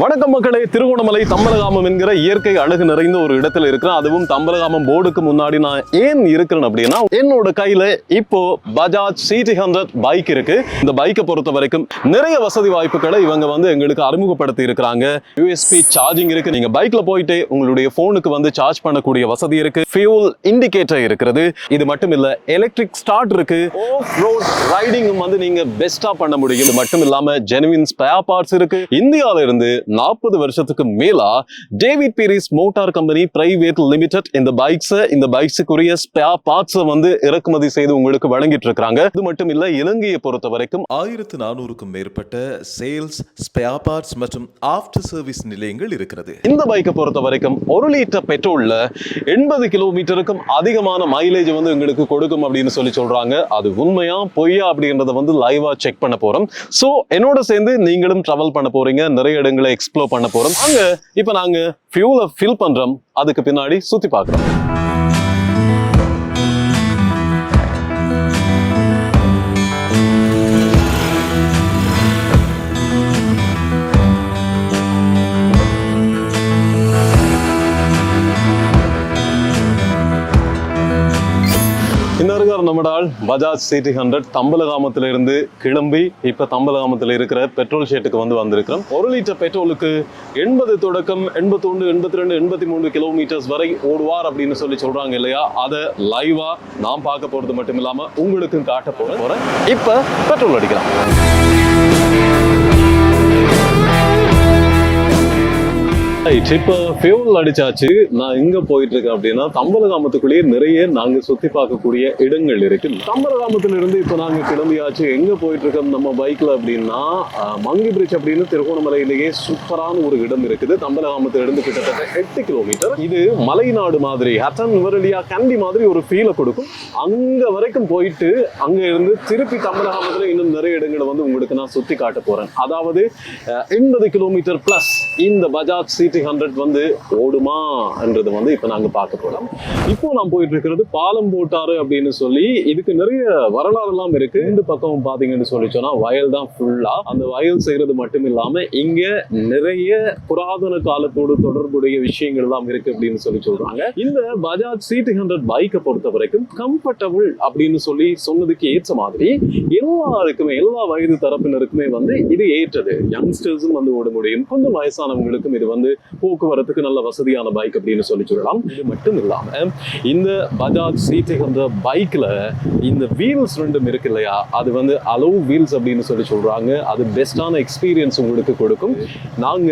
வணக்கம் மக்களே, திருகோணமலை தம்பலகாமம் என்கிற இயற்கை அழகு நிறைந்த ஒரு இடத்துல இருக்கிறேன். அதுவும் தம்பலகாமம் போர்டுக்கு முன்னாடி நான் ஏன் இருக்கிறேன் அப்படின்னா, என்னோட கையில இப்போ பஜாஜ் CT100 பைக் இருக்கு. இந்த பைக்கை பொறுத்த வரைக்கும் நிறைய வசதி வாய்ப்புகளை இவங்க எங்களுக்கு அறிமுகப்படுத்தி இருக்கிறாங்க. USB சார்ஜிங் இருக்கு, நீங்க பைக்ல போயிட்டு உங்களுடைய போனுக்கு சார்ஜ் பண்ணக்கூடிய வசதி இருக்கு. ஃபியூல் இண்டிகேட்டர் இருக்கிறது. இது மட்டும் இல்ல, எலக்ட்ரிக் ஸ்டார்ட் இருக்கு. ஆஃப் ரோட் ரைடிங் நீங்க பெஸ்டா பண்ண முடியும். இது மட்டும் இல்லாம ஜெனுவின் ஸ்பேர் பார்ட்ஸ் இருக்கு. இந்தியாவில இருந்து 40 வருஷத்துக்கு மேலா David Peiris motor company private limited இந்த பைக்ஸுக்குரிய ஸ்பேர் பார்ட்ஸ் இறக்குமதி செய்து உங்களுக்கு வழங்கிட்டு இருக்காங்க. இது மட்டும் இல்ல, இலங்கையை பொறுத்த வரைக்கும் 1400க்கும் மேற்பட்ட சேல்ஸ், ஸ்பேர் பார்ட்ஸ் மற்றும் ஆஃப்டர் சர்வீஸ் நிலையங்கள் இருக்கிறது. இந்த பைக்கை பொறுத்த வரைக்கும் 1 லிட்டர் பெட்ரோல்ல 80 கிலோமீட்டருக்கும் அதிகமான மைலேஜ் எங்களுக்கு கொடுக்கும் அப்படின்னு சொல்றாங்க. அது உண்மையா பொய்யா அப்படின்றத லைவா செக் பண்ண போறோம். சோ என்னோட சேர்ந்து நீங்களும் டிராவல் பண்ண போறீங்க, நிறைய இடங்களை எக்ஸ்ப்ளோர் பண்ண போறோம். அங்க இப்ப நாங்க ஃபியூலை ஃபில் பண்றோம், அதுக்கு பின்னாடி சுத்தி பார்க்கிறோம். நம்மடால் பஜாஜ் CT100 தம்பலகாமத்தில இருந்து கிளம்பி இப்ப தம்பலகாமத்தில் இருக்கிற பெட்ரோல் ஷெட்டுக்கு வந்திருக்கிறோம். 1 லிட்டர் பெட்ரோலுக்கு 80 தொடக்கம் 81, 82, 83 கிலோமீட்டர்ஸ் வரை ஓடுவார் அப்படின்னு சொல்றாங்க இல்லையா? அதை லைவா நான் பார்க்க போறது மட்டும் இல்லாம உங்களுக்கும் காட்ட போறேன். இப்ப பெட்ரோல் அடிக்கலாம். இப்ப ஃபியூல் அடிச்சாச்சு. நான் எங்க போயிட்டு இருக்கேன் அப்படின்னா, தம்பலகாமத்துக்குள்ளேயே நிறைய நாங்க சுத்தி பார்க்கக்கூடிய இடங்கள் இருக்கு. தம்பலகாமத்துல இருந்து இப்ப நாங்க கிளம்பியாச்சு. எங்க போயிட்டு இருக்கோம் நம்ம பைக்ல அப்படின்னா, மங்கி பிரிட்ஜ் அப்படின்னு திருகோணமலையிலேயே சூப்பரான ஒரு இடம் இருக்குது. தம்பலகாமத்துல இருந்து கிட்டத்தட்ட 8 கிலோமீட்டர். இது மலைநாடு மாதிரி, ஹட்டன், நுவரெலியா, கண்டி மாதிரி ஒரு ஃபீலை கொடுக்கும். அங்க வரைக்கும் போயிட்டு அங்க இருந்து திருப்பி தம்பலகாமத்துல இன்னும் நிறைய இடங்களை உங்களுக்கு நான் சுத்தி காட்ட போறேன். அதாவது 80 கிலோமீட்டர் பிளஸ் இந்த பஜாஜ் CT100 ஓடுமா என்றது இப்ப நாங்க பார்க்க போறோம். இப்போ நான் போயிட்டு இருக்கிறது பாலம் போட்டாரு அப்படின்னு சொல்லி, இதுக்கு நிறைய வரலாறு எல்லாம் இருக்கு. இந்த பக்கம் பாத்தீங்கன்னு சொன்னா வயல் தான் ஃபுல்லா. அந்த வயல் செய்யறது மட்டும் இல்லாம இங்க நிறைய புராதன காலத்தோடு தொடர்புடைய விஷயங்கள் எல்லாம் இருக்கு அப்படின்னு சொல்றாங்க. இந்த பஜாஜ் CT100 பைக்கை பொறுத்த வரைக்கும் கம்ஃபர்டபுள் அப்படின்னு சொன்னதுக்கு ஏற்ற மாதிரி எல்லாருக்குமே, எல்லா வயது தரப்பினருக்குமே இது ஏற்றது. யங்ஸ்டர்ஸும் ஓட முடியும், கொஞ்சம் வயசானவங்களுக்கும் இது போக்குவரத்துக்கு நல்ல வசதியான பைக் அப்படின்னு சொல்லலாம். இது மட்டும் இல்லாம இந்த பஜாஜ் CT100 பைக்ல இந்த வீல்ஸ் ரெண்டும் இருக்கு இல்லையா, அது அலோ வீல்ஸ் அப்படின்னு சொல்றாங்க. அது பெஸ்டான எக்ஸ்பீரியன்ஸ் உங்களுக்கு கொடுக்கும். நாங்க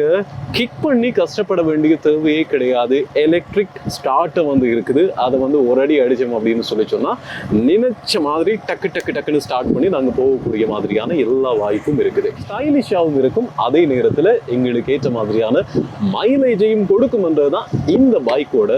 கிக் பண்ணி கஷ்டப்பட வேண்டிய தேவையே கிடையாது. எலக்ட்ரிக் ஸ்டார்ட் இருக்குது. அதை ஒரு அடி அடிச்சோம் அப்படின்னு சொன்னா நினைச்ச மாதிரி டக்கு டக்கு டக்குன்னு ஸ்டார்ட் பண்ணி நாங்க போகக்கூடிய மாதிரியான எல்லா வாய்ப்பும் இருக்குது. ஸ்டைலிஷாவும் இருக்கும், அதே நேரத்துல எங்களுக்கு ஏற்ற மாதிரியான மைலேஜையும் கொடுக்கும் என்றதுதான் இந்த பைக்கோட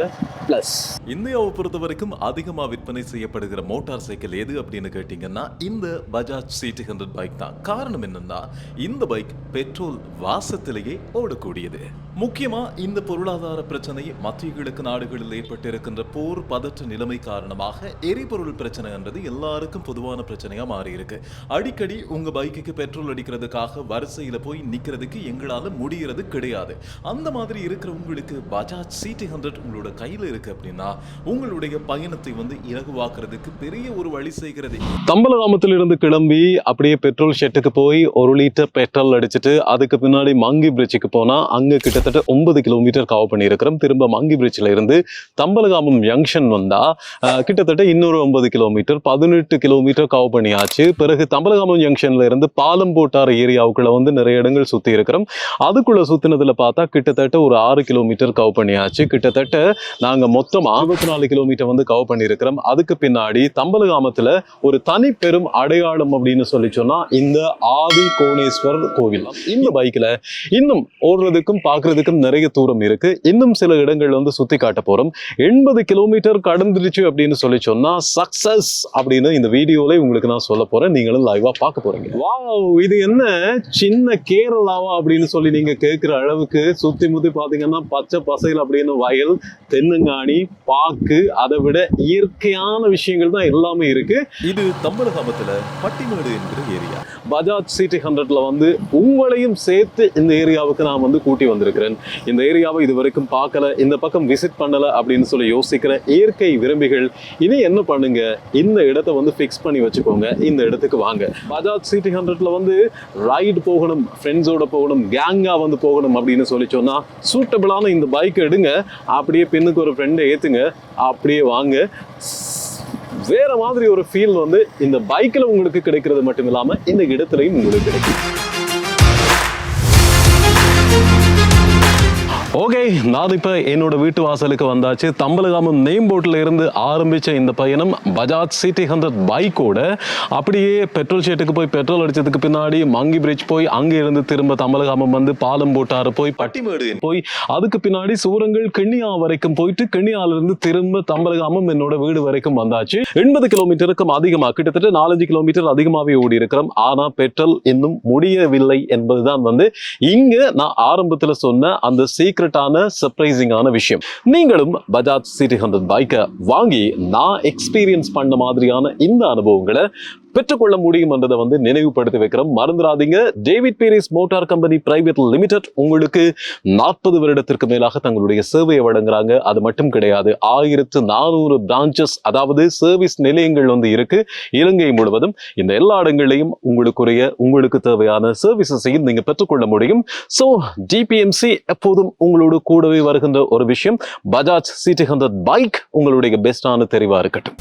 பிளஸ். இந்தியாவை பொறுத்த வரைக்கும் அதிகமாக விற்பனை செய்யப்படுகிற மோட்டார் சைக்கிள் எது அப்படின்னு கேட்டீங்கன்னா இந்த பஜாஜ் CT100 பைக் தான். காரணம் என்னன்னா, இந்த பைக் பெட்ரோல் வாசத்திலேயே ஓடக்கூடியது. முக்கியமா இந்த பொருளாதார பிரச்சனை, மத்திய கிழக்கு நாடுகளில் ஏற்பட்டிருக்கின்ற போர் பதற்ற நிலைமை காரணமாக எரிபொருள் பிரச்சனை என்றது எல்லாருக்கும் பொதுவான பிரச்சனையா மாறி இருக்கு. அடிக்கடி உங்க பைக்குக்கு பெட்ரோல் அடிக்கிறதுக்காக வரிசையில போய் நிக்கிறதுக்கு எங்களால முடியறது கிடையாது. அந்த மாதிரி இருக்கிற உங்களுக்கு பஜாஜ் CT100 உங்களோட கையில இருக்கு அப்படின்னா உங்களுடைய பயணத்தை இலகுவாக்குறதுக்கு பெரிய ஒரு வழி செய்கிறது. தம்பலகாமத்தில் இருந்து கிளம்பி அப்படியே பெட்ரோல் ஷெட்டுக்கு போய் 1 லிட்டர் பெட்ரோல் அடிச்சுட்டு அதுக்கு பின்னாடி மங்கி பிரிட்ஜுக்கு போனா அங்க கிட்டத்தட்ட 9 கிலோமீட்டர் கவர் பண்ணியிருக்கிறோம். திரும்ப மங்கி பிரிட்ஜ்ல இருந்து தம்பலகாமம் ஜங்ஷன் வந்தா கிட்டத்தட்ட இன்னொரு 9 கிலோமீட்டர், 18 கிலோமீட்டர் கவர் பண்ணியாச்சு. பிறகு தம்பலகாமம் ஜங்ஷன்ல இருந்து பாலம் போட்டார் ஏரியாவுக்குள்ள நிறைய இடங்கள் சுத்தி இருக்கிறோம். அதுக்குள்ள சுத்தினதுல பார்த்தா கிட்டத்தட்ட ஒரு 6 கிலோமீட்டர் கவர் பண்ணியாச்சு. கிட்டத்தட்ட நாங்க மொத்தம் 64 கிலோமீட்டர் கவர் பண்ணியிருக்கிறோம். அதுக்கு பின்னாடி தம்பலகாமத்துல ஒரு தனி பெரும் அடையாளம் அப்படின்னு சொன்னா இந்த ஆதி கோணேஸ்வரர் கோவில். இந்த பைக்ல இன்னும் ஓடுறதுக்கும் பார்க்கறதுக்கும் நிறைய தூரம் இருக்கு. இன்னும் சில இடங்கள் சுத்தி காட்ட போறோம். 80 கிலோமீட்டர் கடந்துருச்சு அப்படின்னு சொன்னா சக்சஸ் அப்படின்னு இந்த வீடியோல உங்களுக்கு நான் சொல்ல போறேன். நீங்களும் லைவா பார்க்க போறீங்க. வாவ், இது என்ன சின்ன கேரளாவா அப்படின்னு நீங்க கேட்கிற அளவுக்கு சுத்தி முத்தி பாத்தீங்கன்னா பச்சை பசையில் அப்படின்னு வயல், தென்னுங்க பீங்கானி, பாக்கு, அதை விட இயற்கையான விஷயங்கள் தான் எல்லாமே இருக்கு. இது தம்பலகாமத்துல பட்டிமேடு என்கிற ஏரியா. பஜாஜ் சிட்டி 100ல வந்து உங்களையும் சேர்த்து இந்த ஏரியாவுக்கு நான் வந்து கூட்டி வந்திருக்கிறேன். இந்த ஏரியாவை இது வரைக்கும் பார்க்கல, இந்த பக்கம் விசிட் பண்ணல அப்படின்னு சொல்லி யோசிக்கிற இயற்கை விரும்பிகள் இனி என்ன பண்ணுங்க, இந்த இடத்தை வந்து ஃபிக்ஸ் பண்ணி வச்சுக்கோங்க. இந்த இடத்துக்கு வாங்க. பஜாஜ் சிட்டி 100ல வந்து ரைடு போகணும், ஃப்ரெண்ட்ஸோட போகணும், கேங்கா வந்து போகணும் அப்படின்னு சொல்லி சொன்னா சூட்டபிளான இந்த பைக் எடுங்க, அப்படியே பின்னுக்கு ஒரு ஃப்ரெண்டை ஏத்துங்க, அப்படியே வாங்க. வேற மாதிரி ஒரு ஃபீல் வந்து இந்த பைக்ல உங்களுக்கு கிடைக்கிறது மட்டும் இல்லாம இந்த இடத்துலயும் உங்களுக்கு கிடைக்கும். ஓகே, நான் இப்போ என்னோட வீட்டு வாசலுக்கு வந்தாச்சு. தம்பலகாமம் நேம் போர்ட்டில் இருந்து ஆரம்பித்த இந்த பயணம் பஜாஜ் சிட்டி 100 பைக்கோட அப்படியே பெட்ரோல் ஷெட்டுக்கு போய் பெட்ரோல் அடிச்சதுக்கு பின்னாடி மங்கி பிரிட்ஜ் போய் அங்கே இருந்து திரும்ப தம்பலகாமம் வந்து பாலம் போட்டாறு போய் பட்டிமேடு போய் அதுக்கு பின்னாடி சூரங்கள் கிண்ணியா வரைக்கும் போயிட்டு கிண்ணியாலிருந்து திரும்ப தம்பலகாமம் என்னோட வீடு வரைக்கும் வந்தாச்சு. 80 கிலோமீட்டருக்கும் அதிகமாக, கிட்டத்தட்ட 4-5 கிலோமீட்டர் அதிகமாகவே ஓடி இருக்கிறோம். ஆனா பெட்ரோல் இன்னும் முடியவில்லை என்பதுதான் வந்து இங்க நான் ஆரம்பத்தில் சொன்ன அந்த சீக்கிரட்டான சர்ப்ரைசிங்கான விஷயம். நீங்களும் பஜாஜ் சிட்டி 100 பைக்கை வாங்கி நான் எக்ஸ்பீரியன்ஸ் பண்ண மாதிரியான இந்த அனுபவங்களை பெற்றுக்கொள்ள முடியும் என்றதை வந்து நினைவுபடுத்தி வைக்கிறோம். மறந்துடாதீங்க, David Peiris motor company private limited உங்களுக்கு 40 வருடத்திற்கு மேலாக தங்களுடைய சேவையை வழங்குறாங்க. அது மட்டும் கிடையாது, 1400 பிரான்ச்சஸ், அதாவது சர்வீஸ் நிலையங்கள் வந்து இருக்கு இலங்கை முழுவதும். இந்த எல்லா இடங்களையும் உங்களுக்கு தேவையான சர்வீசஸையும் நீங்க பெற்றுக்கொள்ள முடியும். ஸோ டிபிஎம்சி எப்போதும் உங்களோட கூடவே வருகின்ற ஒரு விஷயம். பஜாஜ் சிட்டி 100 பைக் உங்களுடைய பெஸ்டான தெரிவா இருக்கட்டும்.